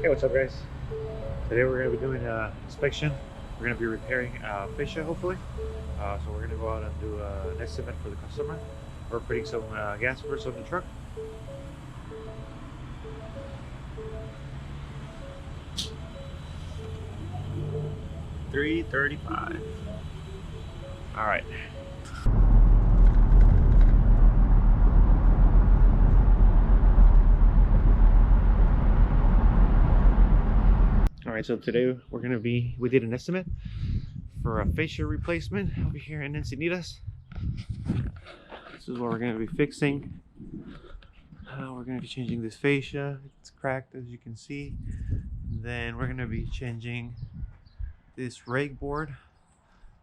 Hey, what's up, guys? Today we're going to be doing an inspection. We're going to be repairing fascia, hopefully. So we're going to go out and do an estimate for the customer. We're putting some gas first on the truck. $335. All right. All right, so today we did an estimate for a fascia replacement over here in Encinitas. This is what we're going to be fixing. We're going to be changing this fascia. It's cracked, as you can see. Then we're going to be changing this rake board.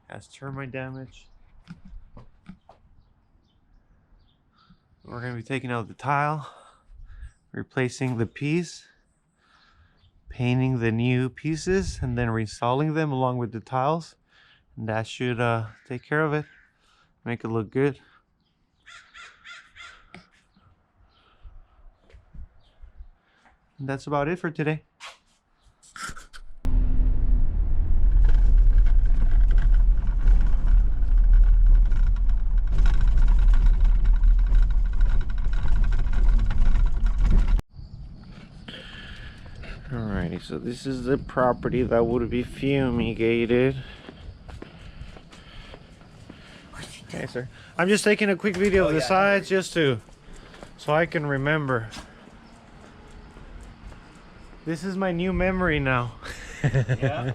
Has termite damage. We're going to be taking out the tile, replacing the piece, painting the new pieces, and then reinstalling them along with the tiles. And that should take care of it, make it look good. And that's about it for today. Alrighty, so this is the property that would be fumigated. Okay, sir. I'm just taking a quick video of the sides so I can remember. This is my new memory now. Yeah.